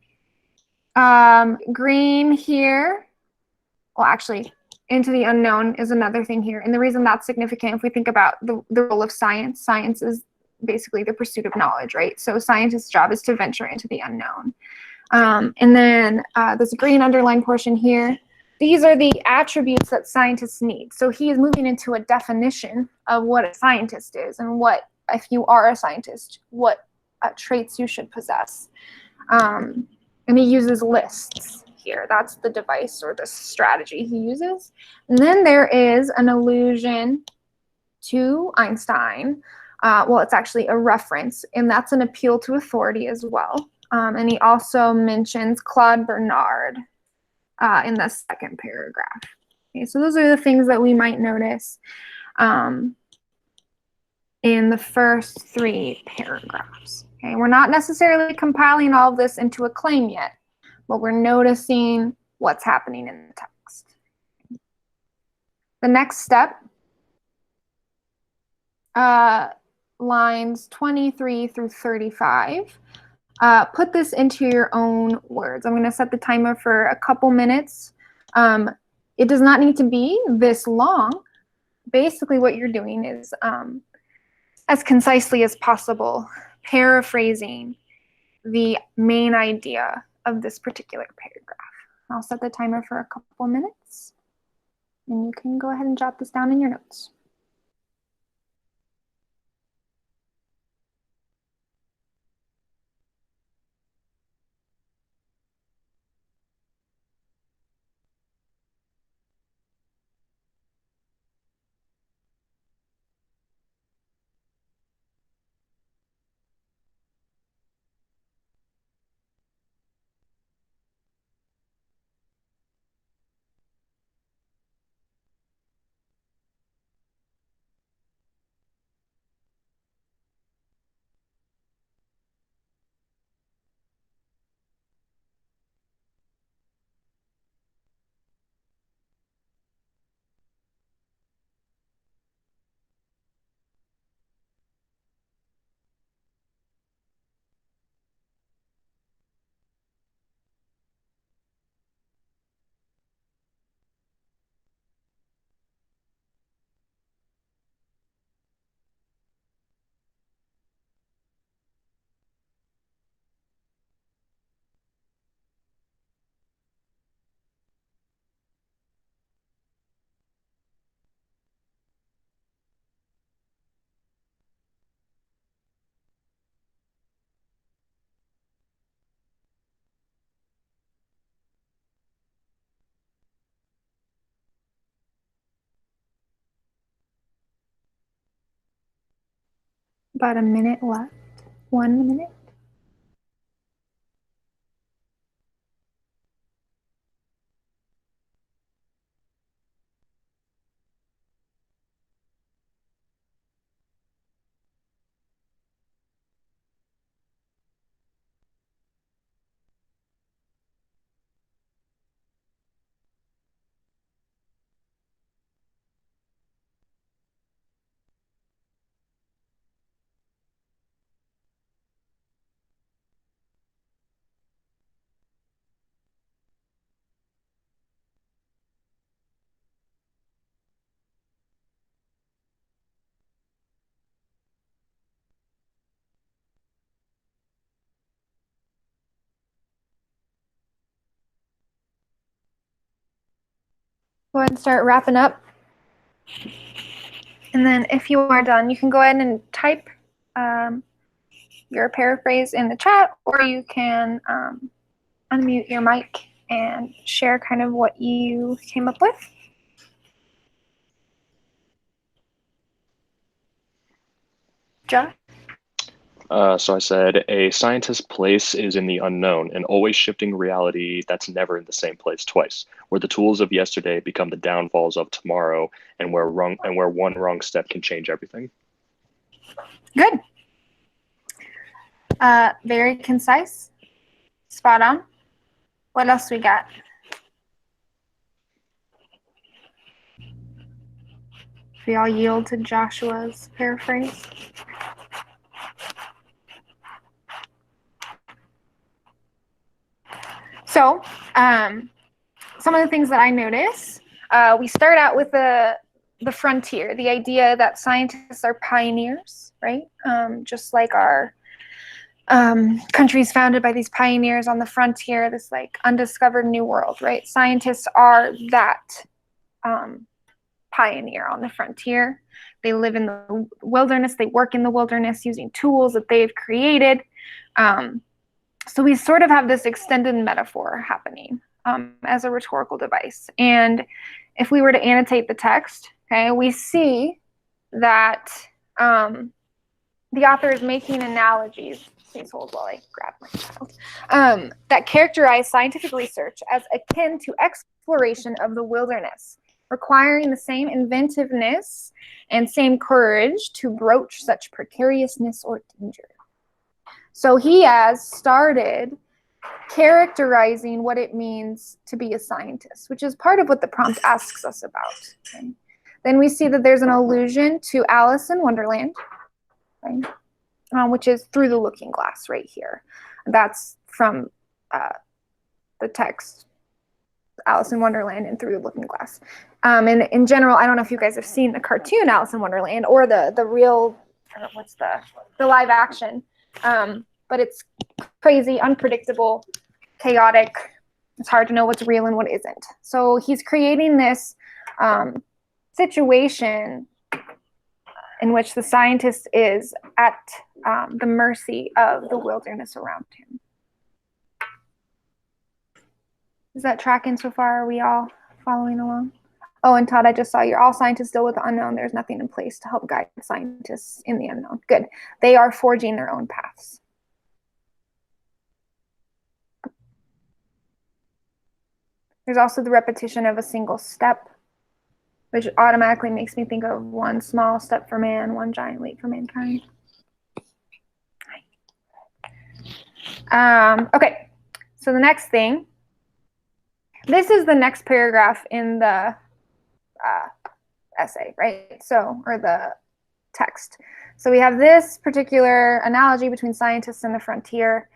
Green here, well, actually, into the unknown is another thing here. And the reason that's significant, if we think about the role of science, science is basically the pursuit of knowledge, right? So scientists' job is to venture into the unknown. And then there's a green underlined portion here. These are the attributes that scientists need. So he is moving into a definition of what a scientist is and what, if you are a scientist, what traits you should possess. And he uses lists here. That's the device or the strategy he uses. And then there is an allusion to Einstein. Well, it's actually a reference, and that's an appeal to authority as well. And he also mentions Claude Bernard in the second paragraph. Okay, so those are the things that we might notice in the first 3 paragraphs. Okay, we're not necessarily compiling all of this into a claim yet, but we're noticing what's happening in the text. The next step, lines 23 through 35. Put this into your own words. I'm going to set the timer for a couple minutes. It does not need to be this long. Basically, what you're doing is, as concisely as possible, paraphrasing the main idea of this particular paragraph. I'll set the timer for a couple minutes, and you can go ahead and jot this down in your notes. About a minute left. 1 minute. Go ahead and start wrapping up. And then if you are done, you can go ahead and type your paraphrase in the chat, or you can unmute your mic and share kind of what you came up with. Josh? So I said, a scientist's place is in the unknown, an always shifting reality that's never in the same place twice, where the tools of yesterday become the downfalls of tomorrow, and where one wrong step can change everything. Good. Very concise. Spot on. What else we got? We all yield to Joshua's paraphrase. So, some of the things that I notice, we start out with the frontier, the idea that scientists are pioneers, right? Just like our countries founded by these pioneers on the frontier, this like undiscovered new world, right? Scientists are that pioneer on the frontier. They live in the wilderness, they work in the wilderness using tools that they've created. So we sort of have this extended metaphor happening as a rhetorical device. And if we were to annotate the text, okay, we see that the author is making analogies, please hold while I grab my child, that characterize scientific research as akin to exploration of the wilderness, requiring the same inventiveness and same courage to broach such precariousness or danger. So he has started characterizing what it means to be a scientist, which is part of what the prompt asks us about. Okay? Then we see that there's an allusion to Alice in Wonderland, okay? Which is through the looking glass right here. That's from the text, Alice in Wonderland and Through the Looking Glass. And in general, I don't know if you guys have seen the cartoon Alice in Wonderland or the real, what's the live action. But it's crazy, unpredictable, chaotic. It's hard to know what's real and what isn't. So he's creating this situation in which the scientist is at the mercy of the wilderness around him. Is that tracking so far? Are we all following along? Oh, and Todd, I just saw you're all scientists deal with the unknown. There's nothing in place to help guide scientists in the unknown. Good. They are forging their own paths. There's also the repetition of a single step, which automatically makes me think of one small step for man, one giant leap for mankind. Okay, so the next thing, this is the next paragraph in the essay, right? So, or the text. So we have this particular analogy between scientists in the frontier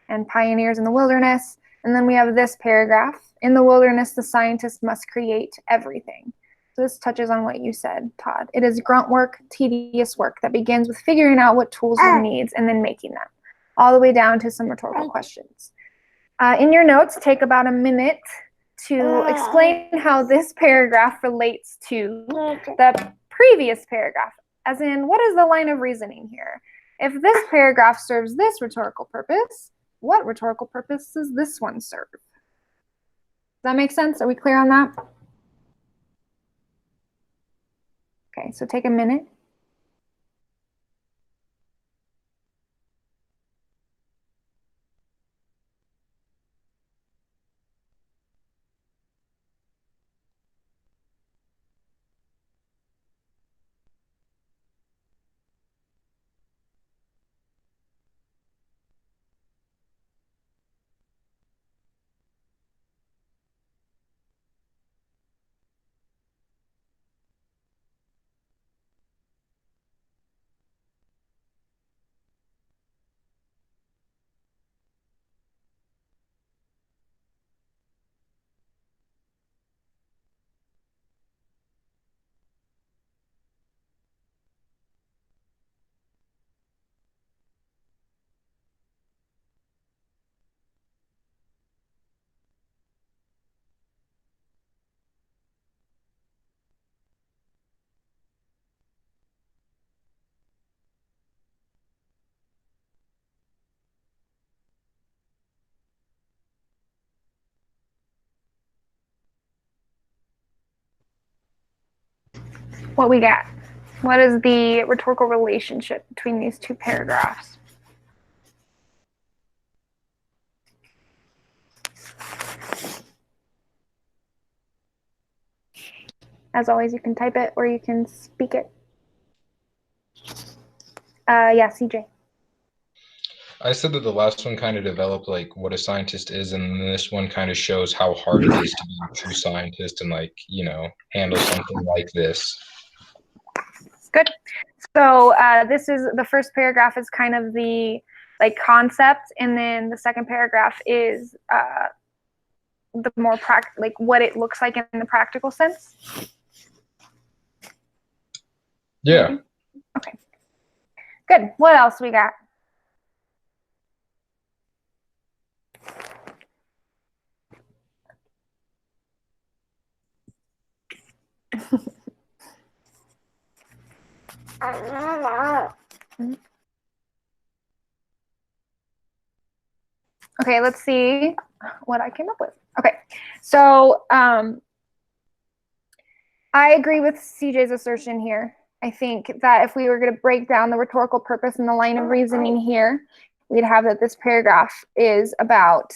and pioneers in the wilderness. And then we have this paragraph. In the wilderness, the scientist must create everything. So this touches on what you said, Todd. It is grunt work, tedious work that begins with figuring out what tools one needs and then making them, all the way down to some rhetorical questions. In your notes, take about a minute to explain how this paragraph relates to the previous paragraph. As in, what is the line of reasoning here? If this paragraph serves this rhetorical purpose, what rhetorical purpose does this one serve? Does that make sense? Are we clear on that? Okay, so take a minute. What we got? What is the rhetorical relationship between these two paragraphs? As always, you can type it or you can speak it. Yeah, CJ. I said that the last one kind of developed like what a scientist is, and this one kind of shows how hard it is to be a true scientist and like, you know, handle something like this. Good. So this is the first paragraph is kind of the like concept, and then the second paragraph is the more like what it looks like in the practical sense. Yeah. Okay. Good. What else we got? Okay, let's see what I came up with. Okay, so I agree with CJ's assertion here. I think that if we were going to break down the rhetorical purpose and the line of reasoning here, we'd have that this paragraph is about,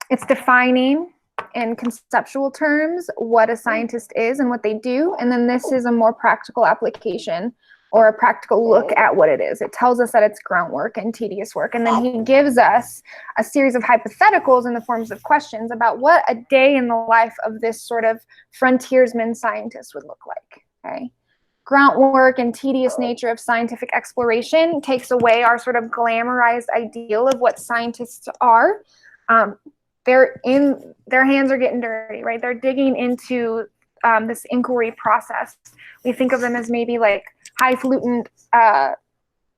it's defining in conceptual terms what a scientist is and what they do. And then this is a more practical application or a practical look at what it is. It tells us that it's grunt work and tedious work. And then he gives us a series of hypotheticals in the forms of questions about what a day in the life of this sort of frontiersman scientist would look like, okay? Grunt work and tedious nature of scientific exploration takes away our sort of glamorized ideal of what scientists are. Their hands are getting dirty, right? They're digging into this inquiry process. We think of them as maybe like highfalutin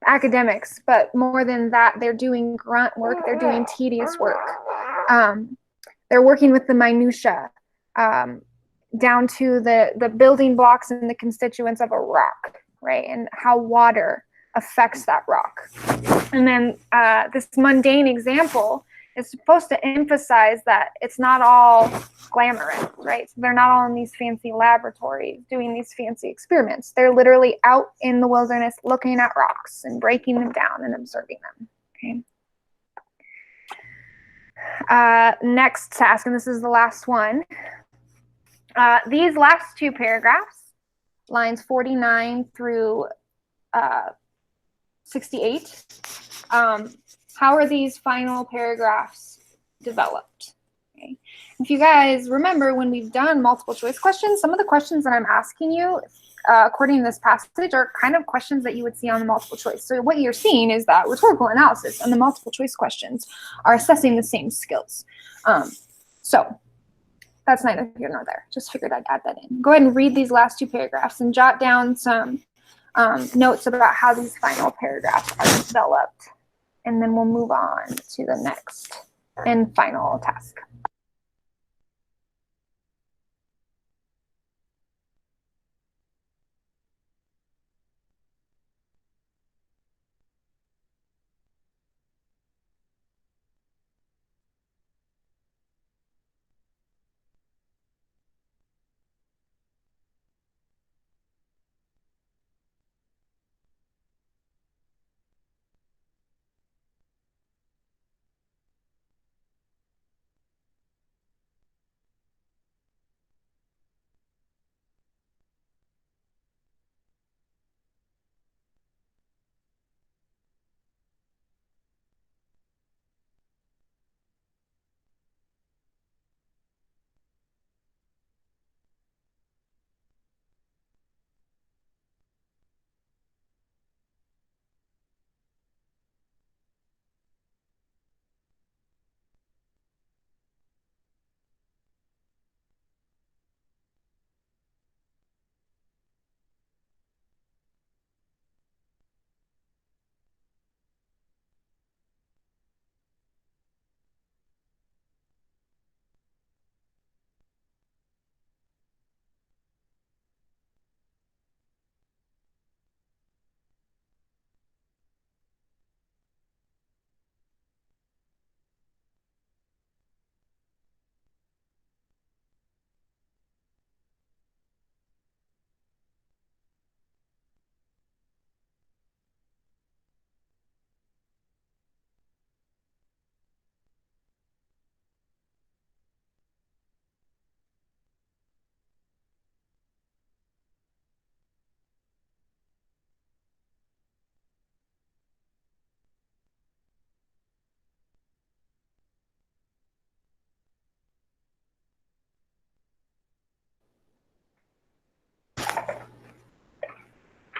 academics, but more than that, they're doing grunt work. They're doing tedious work. They're working with the minutia down to the building blocks and the constituents of a rock, right? And how water affects that rock. And then this mundane example is supposed to emphasize that it's not all glamorous, right? So they're not all in these fancy laboratories doing these fancy experiments. They're literally out in the wilderness looking at rocks and breaking them down and observing them, okay? Next task, and this is the last one. These last two paragraphs, lines 49 through 68, how are these final paragraphs developed? Okay. If you guys remember, when we've done multiple choice questions, some of the questions that I'm asking you, according to this passage, are kind of questions that you would see on the multiple choice. So what you're seeing is that rhetorical analysis and the multiple choice questions are assessing the same skills. So that's neither here nor there. Just figured I'd add that in. Go ahead and read these last two paragraphs and jot down some notes about how these final paragraphs are developed. And then we'll move on to the next and final task.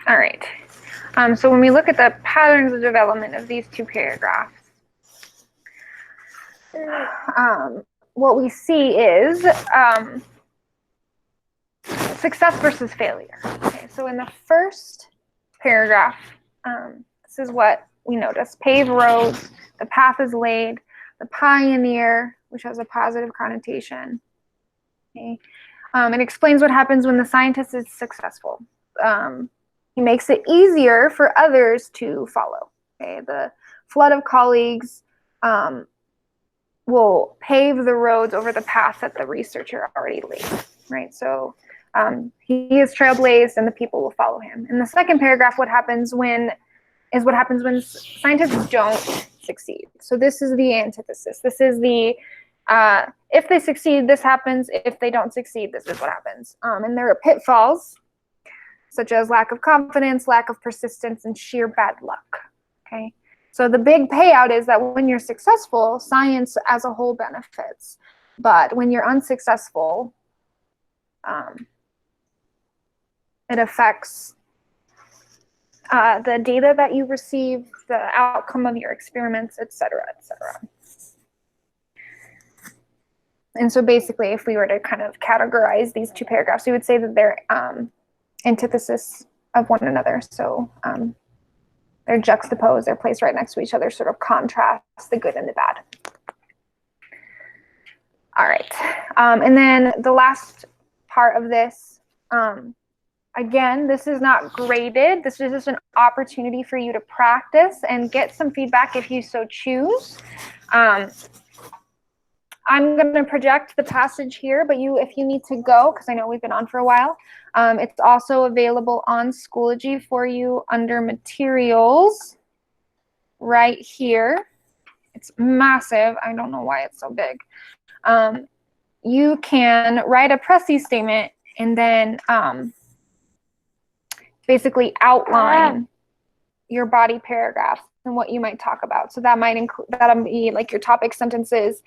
All right. So when we look at the patterns of development of these two paragraphs, what we see is success versus failure. Okay, so in the first paragraph, this is what we notice. Paved roads, the path is laid, the pioneer, which has a positive connotation. Okay. It explains what happens when the scientist is successful. He makes it easier for others to follow. Okay, the flood of colleagues will pave the roads over the path that the researcher already laid. Right, so he is trailblazed, and the people will follow him. In the second paragraph, what happens when scientists don't succeed. So this is the antithesis. This is the if they succeed, this happens. If they don't succeed, this is what happens. And there are pitfalls, such as lack of confidence, lack of persistence, and sheer bad luck. Okay, so the big payout is that when you're successful, science as a whole benefits. But when you're unsuccessful, it affects the data that you receive, the outcome of your experiments, et cetera, et cetera. And so basically, if we were to kind of categorize these two paragraphs, we would say that they're antithesis of one another. So they're juxtaposed, they're placed right next to each other, sort of contrast the good and the bad. All right. And then the last part of this, again, this is not graded. This is just an opportunity for you to practice and get some feedback if you so choose. I'm going to project the passage here, but if you need to go, because I know we've been on for a while, it's also available on Schoology for you under materials right here. It's massive. I don't know why it's so big. You can write a Pressy statement and then basically outline your body paragraph and what you might talk about. So that might include, that'll be like your topic sentences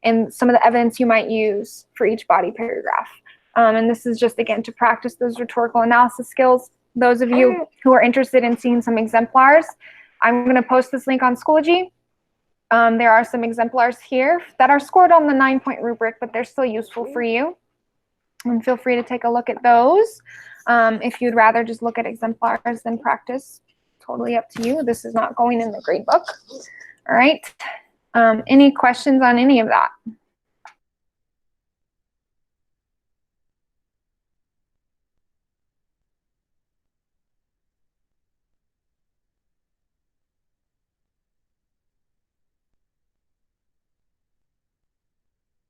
and some of the evidence you might use for each body paragraph. And this is just, again, to practice those rhetorical analysis skills. Those of you who are interested in seeing some exemplars, I'm going to post this link on Schoology. There are some exemplars here that are scored on the 9-point rubric, but they're still useful for you. And feel free to take a look at those. If you'd rather just look at exemplars than practice, totally up to you. This is not going in the grade book. All right. Any questions on any of that?